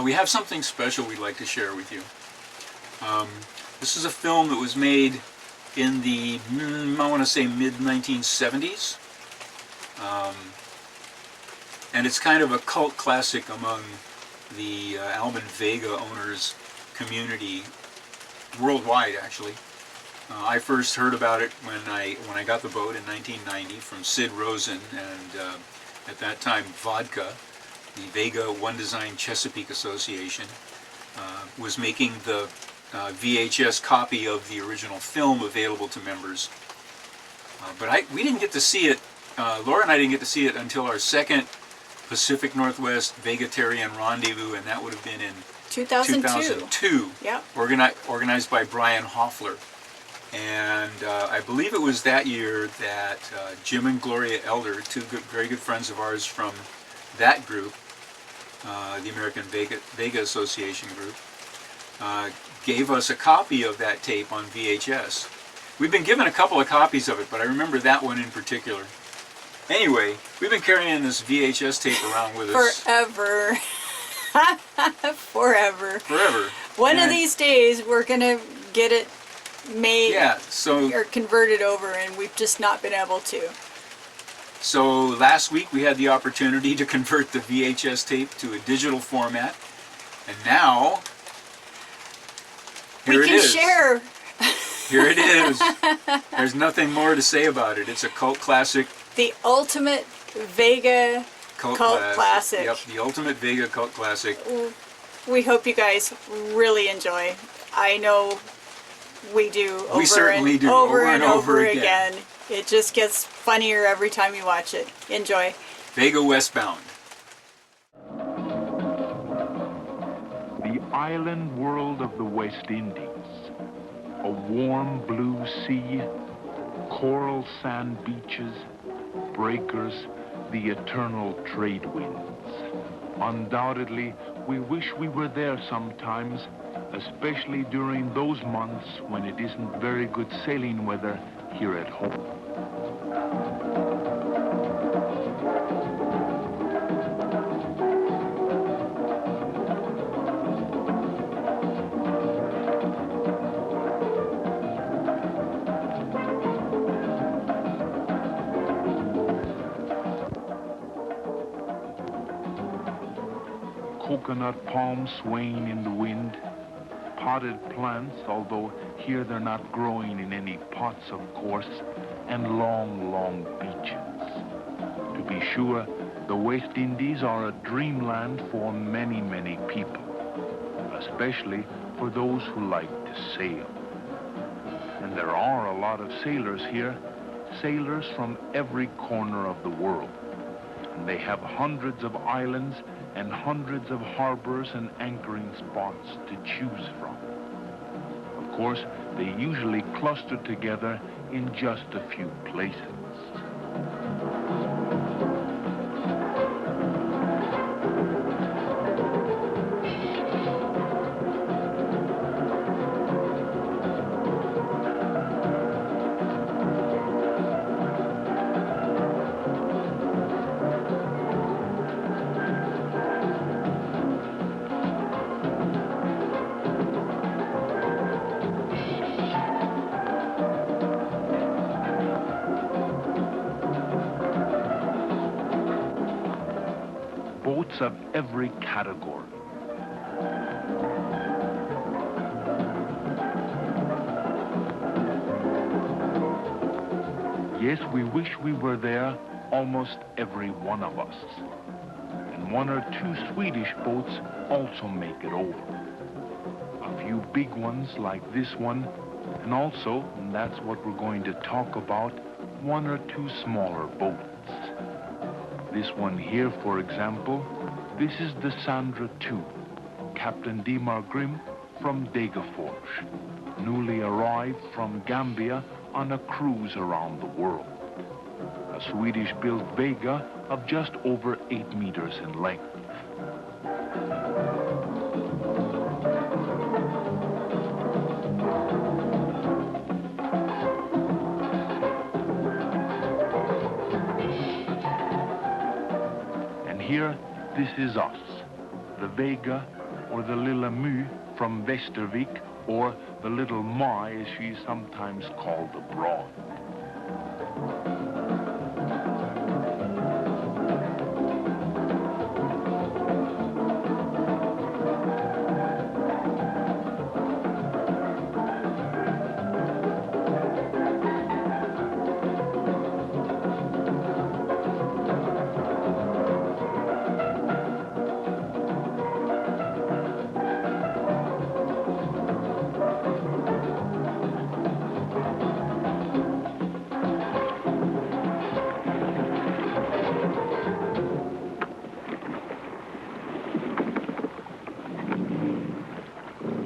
We have something special we'd like to share with you. This is a film that was made in the, I want to say, mid-1970s. And it's kind of a cult classic among the Albin Vega owners community, worldwide actually. I first heard about it when I got the boat in 1990 from Sid Rosen and at that time Vodka, the Vega One Design Chesapeake Association, was making the VHS copy of the original film available to members. But we didn't get to see it, Laura and I didn't get to see it until our second Pacific Northwest Vegetarian Rendezvous, and that would have been in 2002. Yep. Organized by Brian Hoffler. And I believe it was that year that Jim and Gloria Elder, two very good friends of ours from that group, the American Vega Association group, gave us a copy of that tape on VHS. We've been given a couple of copies of it, but I remember that one in particular. Anyway, we've been carrying this VHS tape around with us forever. Forever. One of these days we're gonna get it made, or converted over, and we've just not been able to. So last week we had the opportunity to convert the VHS tape to a digital format, and now here it is. We can share. Here it is. There's nothing more to say about it. It's a cult classic. The ultimate Vega cult classic. Yep, the ultimate Vega cult classic. We hope you guys really enjoy. I know we do. We certainly do. Over and over again. It just gets funnier every time you watch it. Enjoy. Vega Westbound. The island world of the West Indies. A warm blue sea, coral sand beaches, breakers, the eternal trade winds. Undoubtedly, we wish we were there sometimes, especially during those months when it isn't very good sailing weather here at home. Coconut palms swaying in the wind, potted plants, although here they're not growing in any pots, of course, and long, long beaches. To be sure, the West Indies are a dreamland for many, many people, especially for those who like to sail. And there are a lot of sailors here, sailors from every corner of the world. And they have hundreds of islands and hundreds of harbors and anchoring spots to choose from. Of course, they usually cluster together in just a few places. Boats of every category. Yes, we wish we were there, almost every one of us. And one or two Swedish boats also make it over. A few big ones like this one, and also, and that's what we're going to talk about, one or two smaller boats. This one here, for example, this is the Sandra II, Captain Dimar Grim from Degerfors, newly arrived from Gambia on a cruise around the world. A Swedish-built Vega of just over 8 meters in length. And here, this is us, the Vega, or the Lealea from Västervik, or the Little Mai, as she is sometimes called abroad.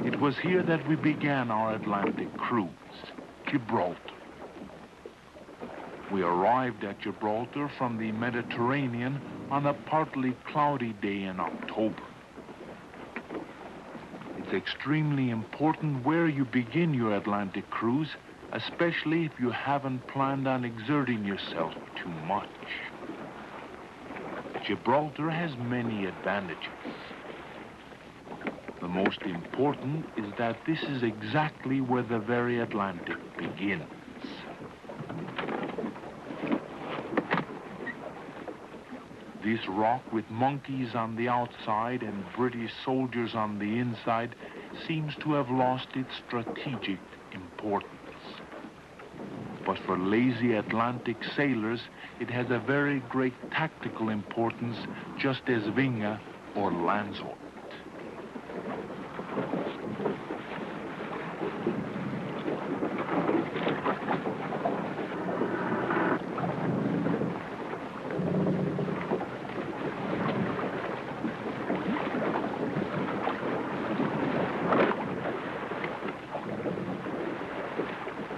It was here that we began our Atlantic cruise, Gibraltar. We arrived at Gibraltar from the Mediterranean on a partly cloudy day in October. It's extremely important where you begin your Atlantic cruise, especially if you haven't planned on exerting yourself too much. Gibraltar has many advantages. The most important is that this is exactly where the very Atlantic begins. This rock with monkeys on the outside and British soldiers on the inside seems to have lost its strategic importance. But for lazy Atlantic sailors, it has a very great tactical importance, just as Vinga or Landsort.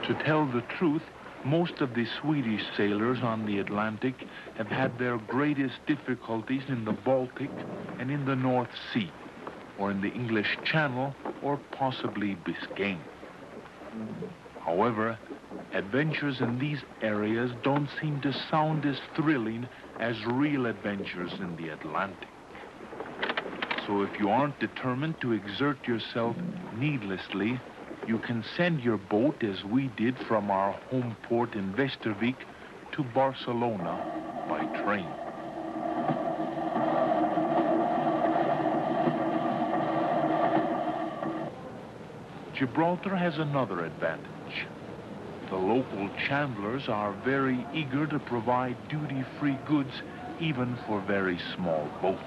To tell the truth, most of the Swedish sailors on the Atlantic have had their greatest difficulties in the Baltic and in the North Sea, or in the English Channel, or possibly Biscayne. However, adventures in these areas don't seem to sound as thrilling as real adventures in the Atlantic. So if you aren't determined to exert yourself needlessly, you can send your boat, as we did from our home port in Västervik, to Barcelona by train. Gibraltar has another advantage. The local chandlers are very eager to provide duty-free goods, even for very small boats.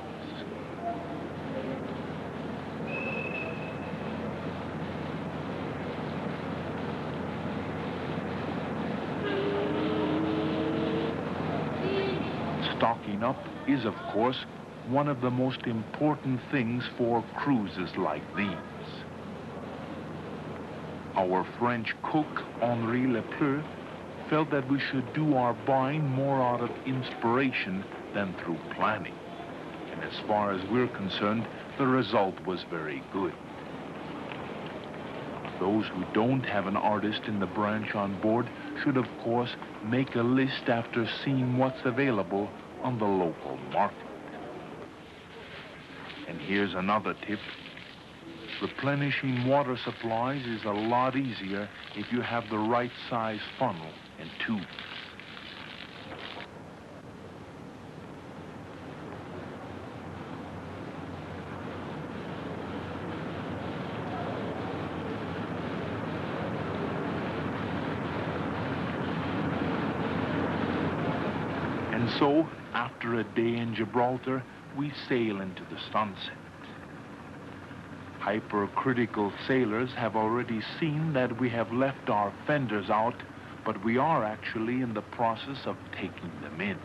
Stocking up is, of course, one of the most important things for cruises like these. Our French cook, Henri Lepleu, felt that we should do our buying more out of inspiration than through planning. And as far as we're concerned, the result was very good. Those who don't have an artist in the branch on board should, of course, make a list after seeing what's available on the local market. And here's another tip. Replenishing water supplies is a lot easier if you have the right size funnel and tubes. And so, after a day in Gibraltar, we sail into the sunset. Hypercritical sailors have already seen that we have left our fenders out, but we are actually in the process of taking them in.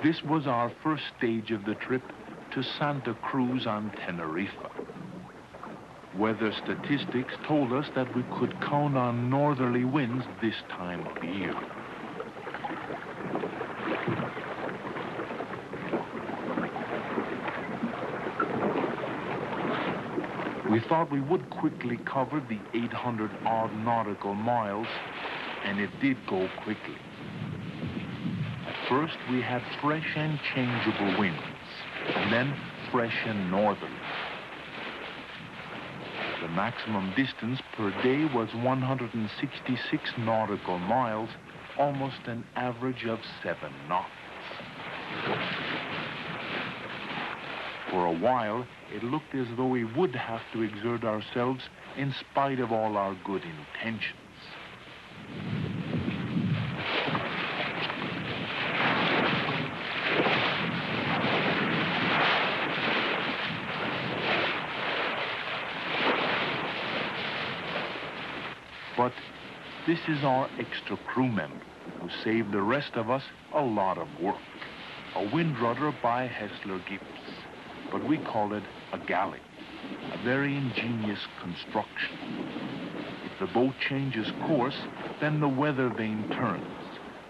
This was our first stage of the trip to Santa Cruz on Tenerife. Weather statistics told us that we could count on northerly winds this time of year. We thought we would quickly cover the 800-odd nautical miles, and it did go quickly. At first, we had fresh and changeable winds, and then fresh and northerly. The maximum distance per day was 166 nautical miles, almost an average of 7 knots. For a while, it looked as though we would have to exert ourselves in spite of all our good intentions. But this is our extra crew member who saved the rest of us a lot of work. A wind rudder by Hessler Gibbs, but we call it a galley, a very ingenious construction. If the boat changes course, then the weather vane turns,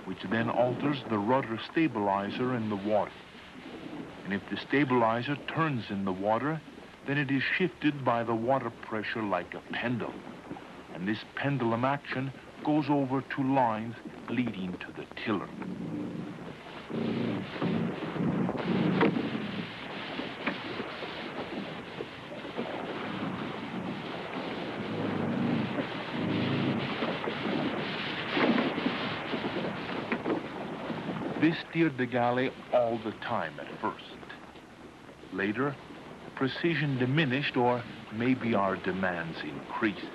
which then alters the rudder stabilizer in the water. And if the stabilizer turns in the water, then it is shifted by the water pressure like a pendulum. And this pendulum action goes over to lines leading to the tiller. This steered the galley all the time at first. Later, precision diminished, or maybe our demands increased.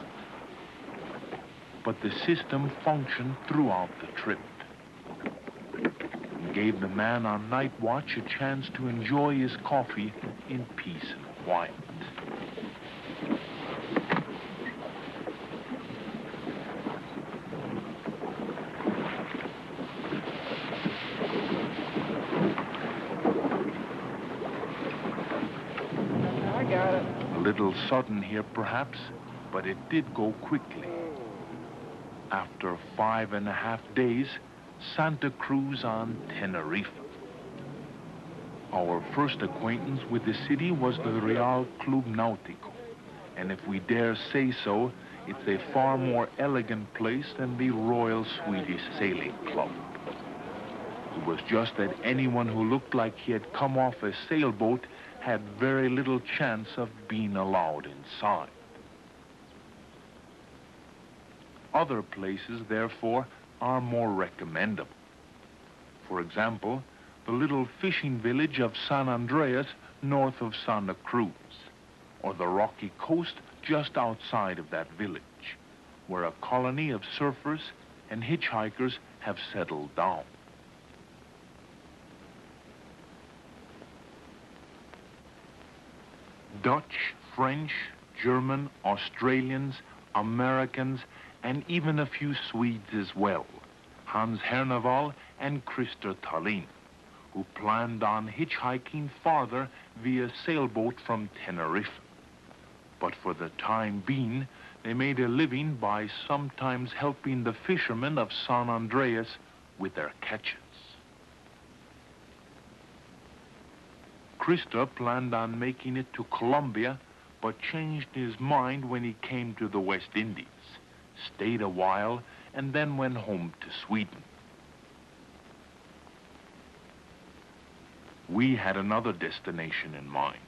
But the system functioned throughout the trip and gave the man on night watch a chance to enjoy his coffee in peace and quiet. A little sudden here, perhaps, but it did go quickly. After 5.5 days, Santa Cruz on Tenerife. Our first acquaintance with the city was the Real Club Nautico, and if we dare say so, it's a far more elegant place than the Royal Swedish Sailing Club. It was just that anyone who looked like he had come off a sailboat had very little chance of being allowed inside. Other places, therefore, are more recommendable. For example, the little fishing village of San Andreas north of Santa Cruz, or the rocky coast just outside of that village, where a colony of surfers and hitchhikers have settled down. Dutch, French, German, Australians, Americans, and even a few Swedes as well, Hans Herneval and Christer Thalin, who planned on hitchhiking farther via sailboat from Tenerife. But for the time being, they made a living by sometimes helping the fishermen of San Andreas with their catches. Christer planned on making it to Colombia, but changed his mind when he came to the West Indies, stayed a while, and then went home to Sweden. We had another destination in mind.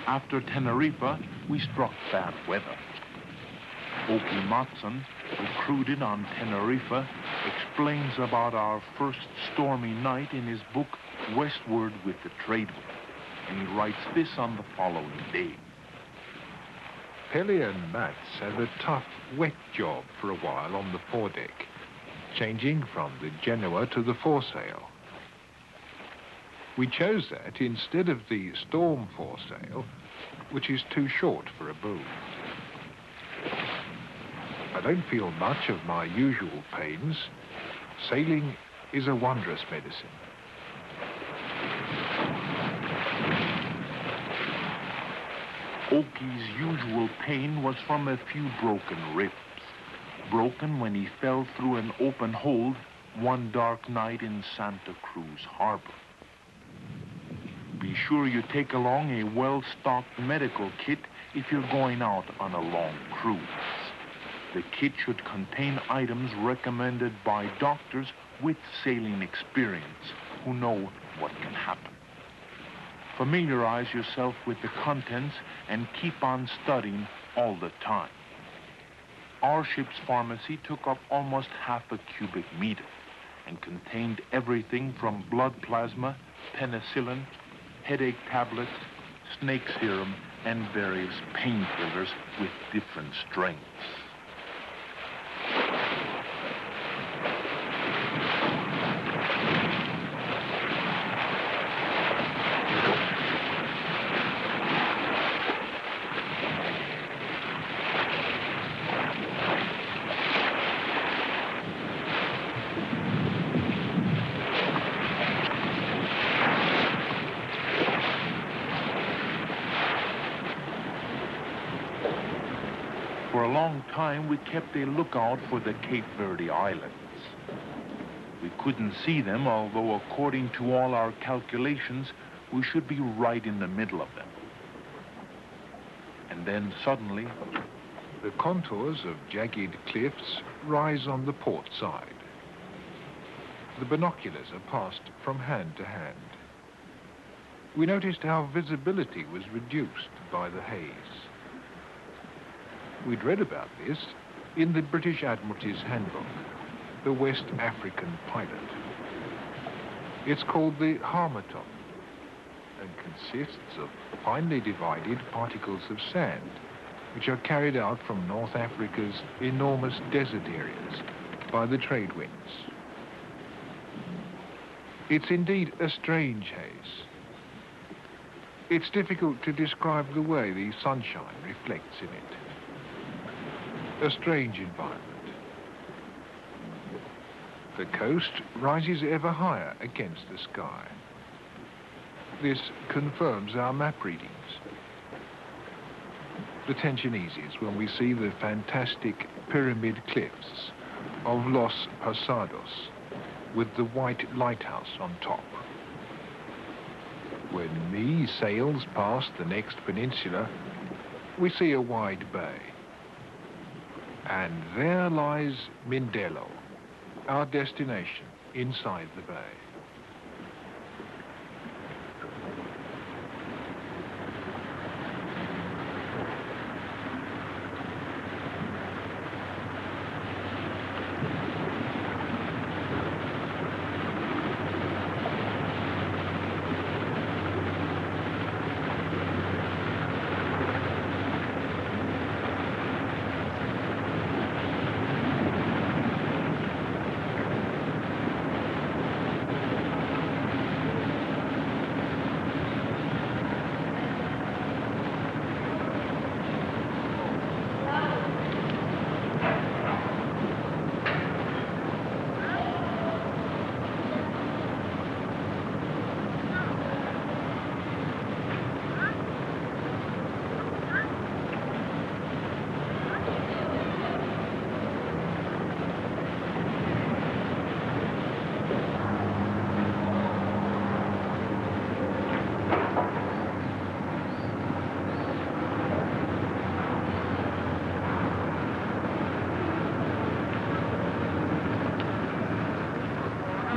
After Tenerife, we struck bad weather. Åke Mattsson, who crewed on Tenerife, explains about our first stormy night in his book, Westward with the Trade Wind, and he writes this on the following day. Pele and Mats had a tough, wet job for a while on the foredeck, changing from the Genoa to the foresail. We chose that instead of the storm foresail, which is too short for a boom. I don't feel much of my usual pains. Sailing is a wondrous medicine. Oki's usual pain was from a few broken ribs, broken when he fell through an open hold one dark night in Santa Cruz Harbor. Be sure you take along a well-stocked medical kit if you're going out on a long cruise. The kit should contain items recommended by doctors with sailing experience who know what can happen. Familiarize yourself with the contents and keep on studying all the time. Our ship's pharmacy took up almost half a cubic meter and contained everything from blood plasma, penicillin, headache tablets, snake serum, and various painkillers with different strengths. For a long time, we kept a lookout for the Cape Verde Islands. We couldn't see them, although according to all our calculations, we should be right in the middle of them. And then suddenly, the contours of jagged cliffs rise on the port side. The binoculars are passed from hand to hand. We noticed how visibility was reduced by the haze. We'd read about this in the British Admiralty's handbook, the West African Pilot. It's called the Harmatop and consists of finely divided particles of sand which are carried out from North Africa's enormous desert areas by the trade winds. It's indeed a strange haze. It's difficult to describe the way the sunshine reflects in it. A strange environment. The coast rises ever higher against the sky. This confirms our map readings. The tension eases when we see the fantastic pyramid cliffs of Los Pasados with the white lighthouse on top. When Mee sails past the next peninsula, we see a wide bay. And there lies Mindelo, our destination inside the bay.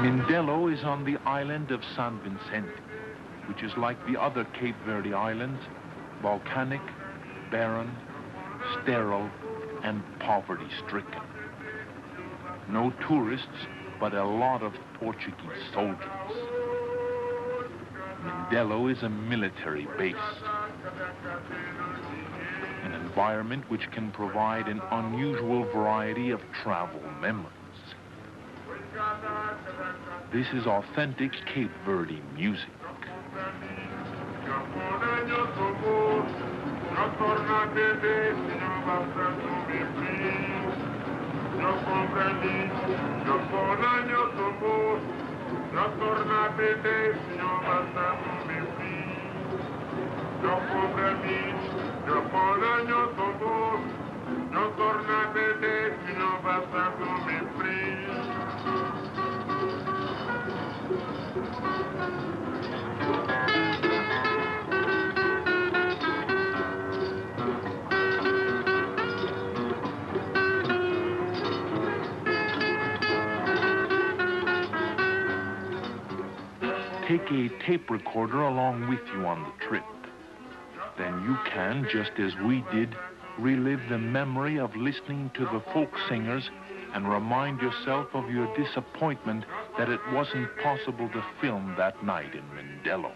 Mindelo is on the island of San Vicente, which is like the other Cape Verde Islands, volcanic, barren, sterile, and poverty-stricken. No tourists, but a lot of Portuguese soldiers. Mindelo is a military base. And in environment which can provide an unusual variety of travel memories. This is authentic Cape Verde music. Take a tape recorder along with you on the trip. Then you can, just as we did, relive the memory of listening to the folk singers and remind yourself of your disappointment that it wasn't possible to film that night in Mindelo.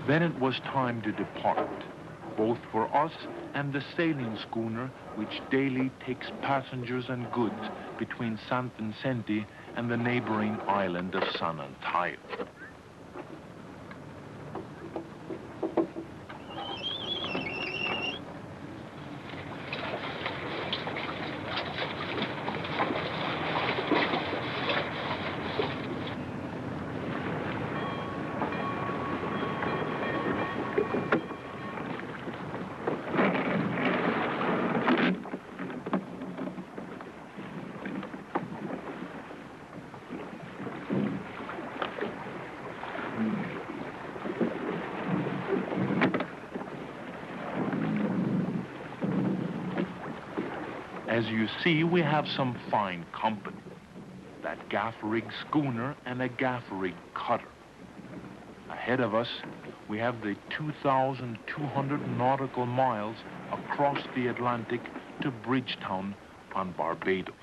Then it was time to depart, both for us and the sailing schooner which daily takes passengers and goods between Sant Vicente and the neighboring island of San Antonio. As you see, we have some fine company. That gaff-rig schooner and a gaff-rig cutter. Ahead of us, we have the 2,200 nautical miles across the Atlantic to Bridgetown on Barbados.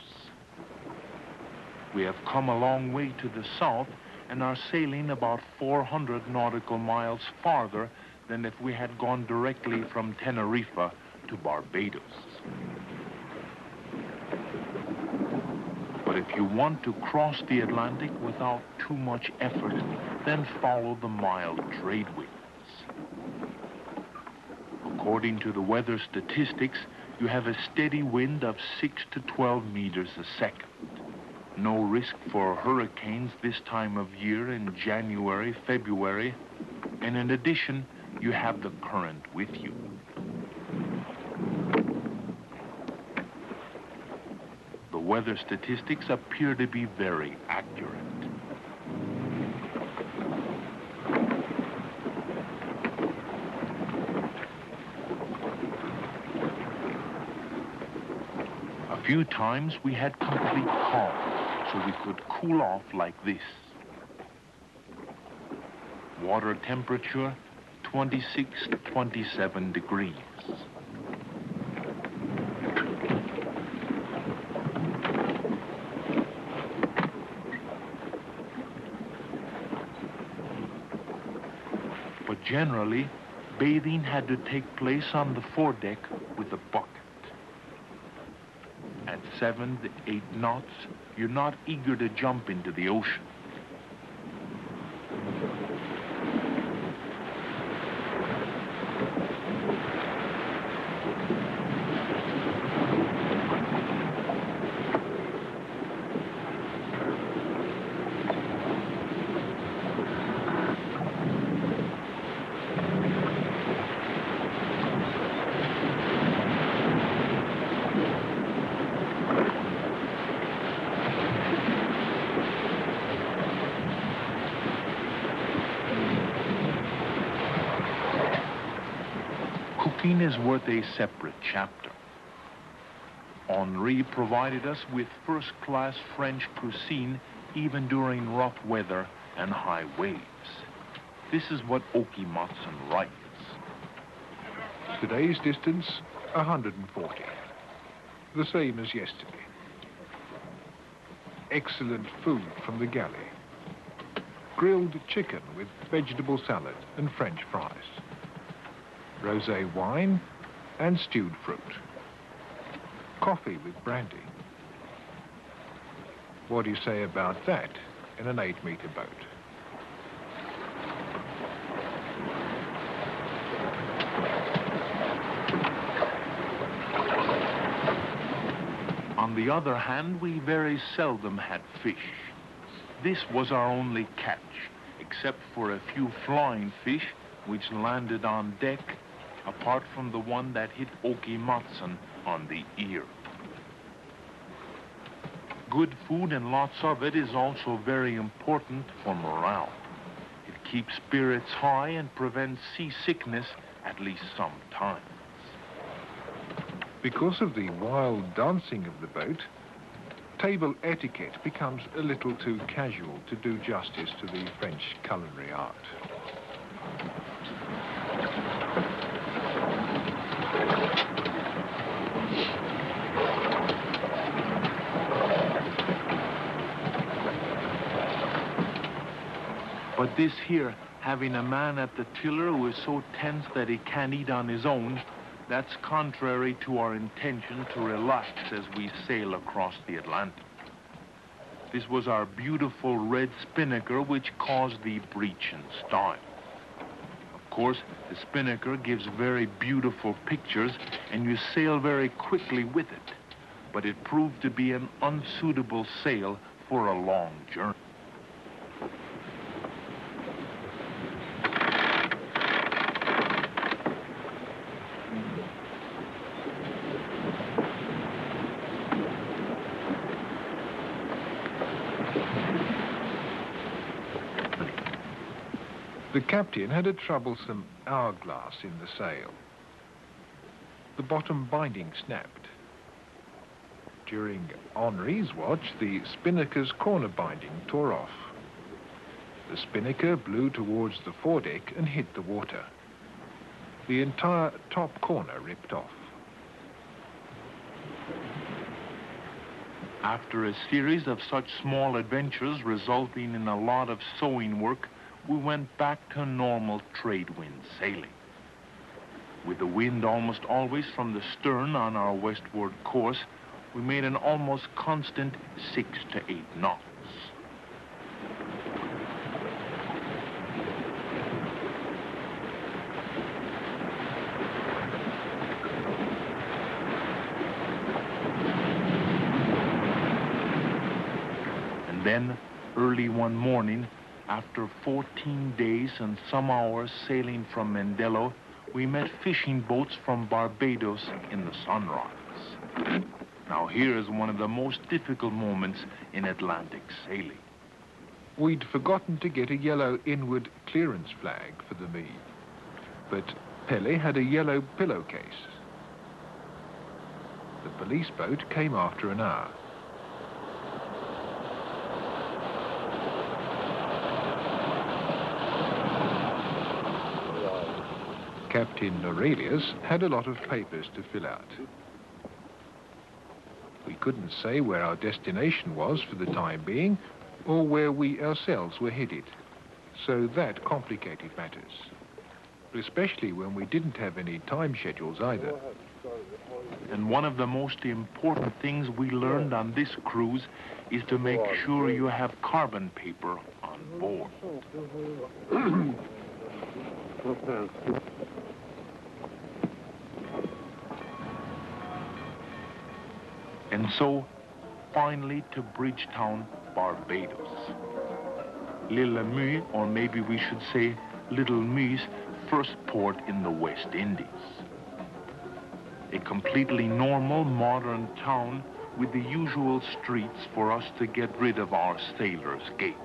We have come a long way to the south and are sailing about 400 nautical miles farther than if we had gone directly from Tenerife to Barbados. But if you want to cross the Atlantic without too much effort, then follow the mild trade winds. According to the weather statistics, you have a steady wind of 6 to 12 meters a second. No risk for hurricanes this time of year in January, February, and in addition, you have the current with you. The weather statistics appear to be very accurate. A few times we had complete calm, so we could cool off like this. Water temperature, 26 to 27 degrees. But generally, bathing had to take place on the foredeck with a bucket. At 7 to 8 knots, you're not eager to jump into the ocean. cuisine is worth a separate chapter. Henri provided us with first-class French cuisine even during rough weather and high waves. This is what Åke Mattsson writes. Today's distance, 140. The same as yesterday. Excellent food from the galley. Grilled chicken with vegetable salad and French fries. Rosé wine and stewed fruit. Coffee with brandy. What do you say about that in an 8-meter boat? On the other hand, we very seldom had fish. This was our only catch, except for a few flying fish which landed on deck, apart from the one that hit Åke Mattsson on the ear. Good food and lots of it is also very important for morale. It keeps spirits high and prevents seasickness at least sometimes. Because of the wild dancing of the boat, table etiquette becomes a little too casual to do justice to the French culinary art. But this here, having a man at the tiller who is so tense that he can't eat on his own, that's contrary to our intention to relax as we sail across the Atlantic. This was our beautiful red spinnaker which caused the breach in style. Of course, the spinnaker gives very beautiful pictures and you sail very quickly with it, but it proved to be an unsuitable sail for a long journey. The captain had a troublesome hourglass in the sail. The bottom binding snapped. During Henri's watch, the spinnaker's corner binding tore off. The spinnaker blew towards the foredeck and hit the water. The entire top corner ripped off. After a series of such small adventures resulting in a lot of sewing work, we went back to normal trade wind sailing. With the wind almost always from the stern on our westward course, we made an almost constant 6 to 8 knots. And then, early one morning, after 14 days and some hours sailing from Mindelo, we met fishing boats from Barbados in the sunrise. Now here is one of the most difficult moments in Atlantic sailing. We'd forgotten to get a yellow inward clearance flag for the mead, but Pele had a yellow pillowcase. The police boat came after an hour. Captain Aurelius had a lot of papers to fill out. We couldn't say where our destination was for the time being, or where we ourselves were headed, so that complicated matters, especially when we didn't have any time schedules either. And one of the most important things we learned on this cruise is to make sure you have carbon paper on board. And so, finally to Bridgetown, Barbados. Lealea, or maybe we should say Little Mu's first port in the West Indies. A completely normal, modern town with the usual streets for us to get rid of our sailor's gait.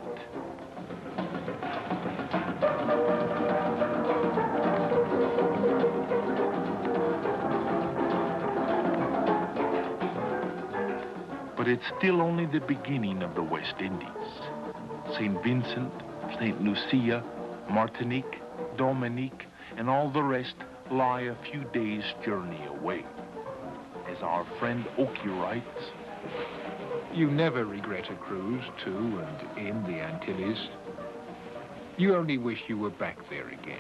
But it's still only the beginning of the West Indies. St. Vincent, St. Lucia, Martinique, Dominique, and all the rest lie a few days' journey away. As our friend Oki writes, you never regret a cruise to and in the Antilles. You only wish you were back there again.